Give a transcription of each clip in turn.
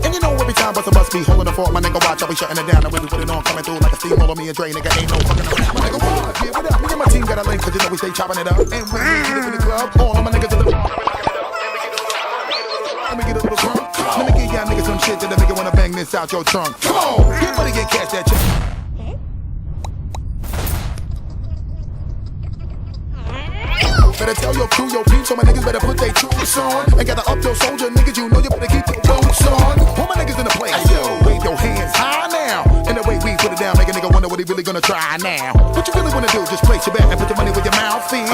And you know every time bust a must be holding the fort, my nigga watch, I be shutting it down. And we be putting on, coming through like a steamroller. Me and Dre, nigga, ain't no fucking around. My nigga, what? Yeah, what up? Me and my team got a link, cause you know we stay chopping it up. And when we get up in the club, all of my niggas are the let me get a little drunk. Let me give y'all niggas some shit that the nigga wanna bang this out your trunk. Come on, get money, get cash that check. Better tell your crew, your peeps, so my niggas better put their troops on. Ain't gotta up your soldier, niggas, you know you better keep your boots on. All my niggas in the place, yo, wave your hands high now. And the way we put it down, make a nigga wonder what he really gonna try now. What you really wanna do, just place your bet and put your money where your mouth is.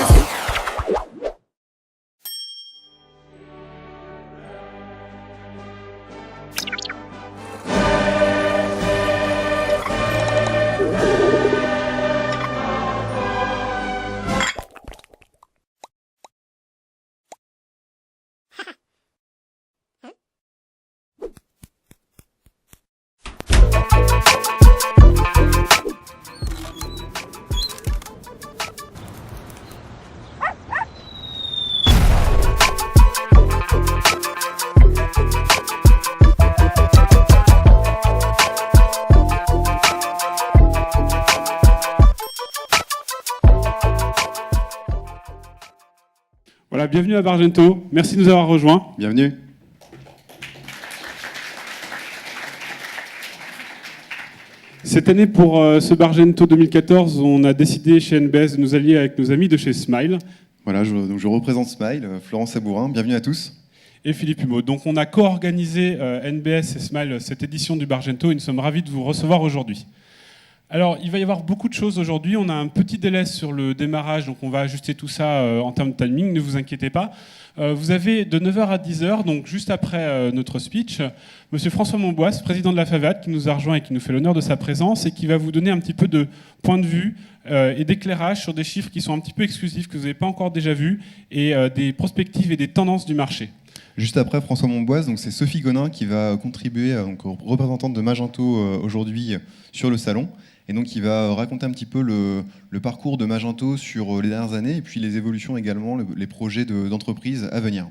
Voilà, bienvenue à Bargento. Merci de nous avoir rejoints. Bienvenue. Cette année, pour ce Bargento 2014, on a décidé chez NBS de nous allier avec nos amis de chez Smile. Voilà, je représente Smile, Florence Sabourin. Bienvenue à tous. Et Philippe Humeau. Donc on a co-organisé NBS et Smile cette édition du Bargento et nous sommes ravis de vous recevoir aujourd'hui. Alors, il va y avoir beaucoup de choses aujourd'hui. On a un petit délai sur le démarrage, donc on va ajuster tout ça en termes de timing, ne vous inquiétez pas. Vous avez de 9h à 10h, donc juste après notre speech, Monsieur François Monboisse, président de la FAVAT, qui nous a rejoint et qui nous fait l'honneur de sa présence et qui va vous donner un petit peu de point de vue et d'éclairage sur des chiffres qui sont un petit peu exclusifs, que vous n'avez pas encore déjà vus, et des perspectives et des tendances du marché. Juste après François Monboisse, donc c'est Sophie Gonin qui va contribuer, donc représentante de Magento aujourd'hui sur le salon. Et donc, il va raconter un petit peu le parcours de Magento sur les dernières années et puis les évolutions également, les projets d'entreprise à venir.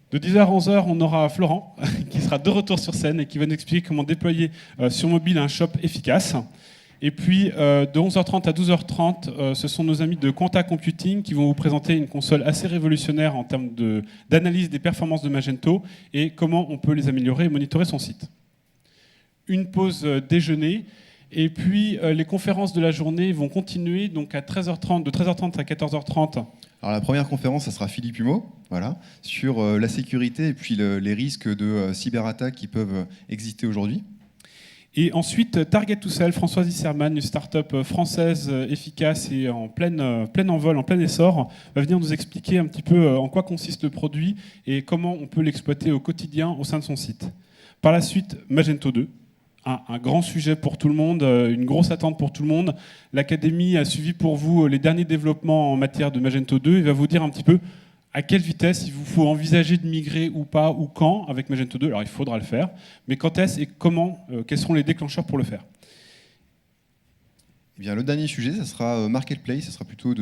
De 10h à 11h, on aura Florent qui sera de retour sur scène et qui va nous expliquer comment déployer sur mobile un shop efficace. Et puis, de 11h30 à 12h30, ce sont nos amis de Quanta Computing qui vont vous présenter une console assez révolutionnaire en termes d'analyse des performances de Magento et comment on peut les améliorer et monitorer son site. Une pause déjeuner. Et puis, les conférences de la journée vont continuer donc à 13h30, de 13h30 à 14h30. Alors, la première conférence, ça sera Philippe Humeau, voilà, sur la sécurité et puis les risques de cyberattaques qui peuvent exister aujourd'hui. Et ensuite, Target to Sell, Françoise Isserman, une start-up française efficace et en plein envol, en plein essor, va venir nous expliquer un petit peu en quoi consiste le produit et comment on peut l'exploiter au quotidien au sein de son site. Par la suite, Magento 2. Un grand sujet pour tout le monde, une grosse attente pour tout le monde. L'Académie a suivi pour vous les derniers développements en matière de Magento 2 et va vous dire un petit peu à quelle vitesse il vous faut envisager de migrer ou pas, ou quand avec Magento 2. Alors il faudra le faire, mais quand est-ce et comment, quels seront les déclencheurs pour le faire? Eh bien, le dernier sujet, ça sera Marketplace, ça sera plutôt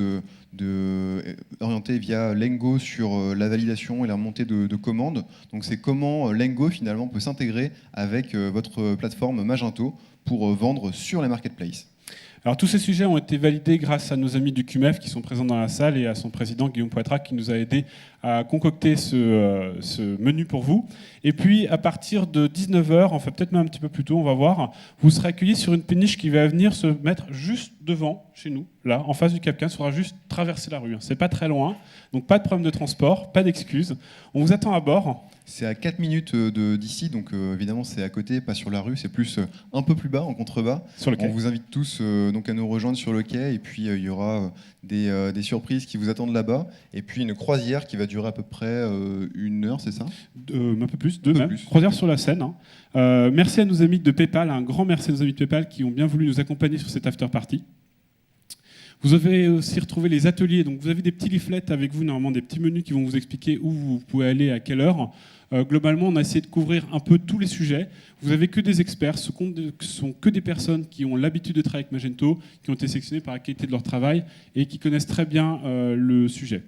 orienté via Lengo sur la validation et la remontée de commandes. Donc c'est comment Lengo finalement peut s'intégrer avec votre plateforme Magento pour vendre sur les marketplaces. Alors tous ces sujets ont été validés grâce à nos amis du QMF qui sont présents dans la salle et à son président Guillaume Poitras qui nous a aidés à concocter ce menu pour vous. Et puis à partir de 19h, enfin peut-être même un petit peu plus tôt, on va voir, vous serez accueillis sur une péniche qui va venir se mettre juste devant, chez nous, là, en face du Cap-Can. Il faudra juste traverser la rue. C'est pas très loin, donc pas de problème de transport, pas d'excuses. On vous attend à bord. C'est à 4 minutes d'ici, donc évidemment c'est à côté, pas sur la rue, c'est plus un peu plus bas, en contrebas. Sur le quai. On vous invite tous donc à nous rejoindre sur le quai, et puis il y aura des surprises qui vous attendent là-bas, et puis une croisière qui va durer à peu près 1 heure, c'est ça? Un peu plus, 2 Un peu même. plus. Croisière sur la Seine. Merci à nos amis de PayPal, un grand merci à nos amis de PayPal qui ont bien voulu nous accompagner sur cette after party. Vous avez aussi retrouvé les ateliers, donc vous avez des petits leaflets avec vous, normalement des petits menus qui vont vous expliquer où vous pouvez aller, à quelle heure. Globalement, on a essayé de couvrir un peu tous les sujets. Vous n'avez que des experts, ce sont que des personnes qui ont l'habitude de travailler avec Magento, qui ont été sélectionnées par la qualité de leur travail et qui connaissent très bien le sujet.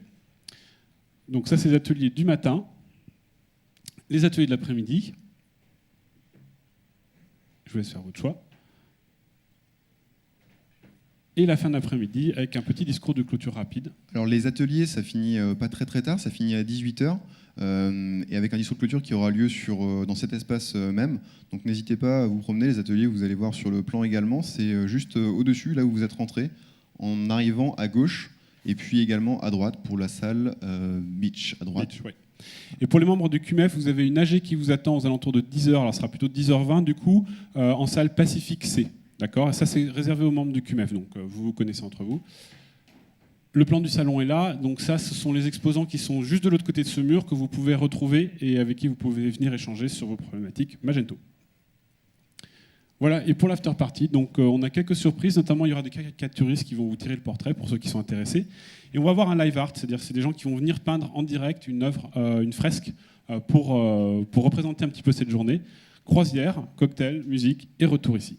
Donc ça, c'est les ateliers du matin, les ateliers de l'après-midi. Je vous laisse faire votre choix. Et la fin de l'après-midi avec un petit discours de clôture rapide. Alors les ateliers, ça finit pas très très tard, ça finit à 18h, et avec un discours de clôture qui aura lieu dans cet espace même. Donc n'hésitez pas à vous promener, les ateliers, vous allez voir sur le plan également, c'est juste au-dessus, là où vous êtes rentré, en arrivant à gauche, et puis également à droite pour la salle Beach, à droite. Beach, ouais. Et pour les membres du QMF, vous avez une AG qui vous attend aux alentours de 10h, alors ce sera plutôt 10h20 du coup, en salle Pacifique C. D'accord ? Ça, c'est réservé aux membres du QMF, donc vous vous connaissez entre vous. Le plan du salon est là, donc ça, ce sont les exposants qui sont juste de l'autre côté de ce mur que vous pouvez retrouver et avec qui vous pouvez venir échanger sur vos problématiques Magento. Voilà, et pour l'after party, donc on a quelques surprises, notamment il y aura des caricaturistes qui vont vous tirer le portrait pour ceux qui sont intéressés. Et on va avoir un live art, c'est-à-dire c'est des gens qui vont venir peindre en direct une œuvre, une fresque pour représenter un petit peu cette journée. Croisière, cocktail, musique et retour ici.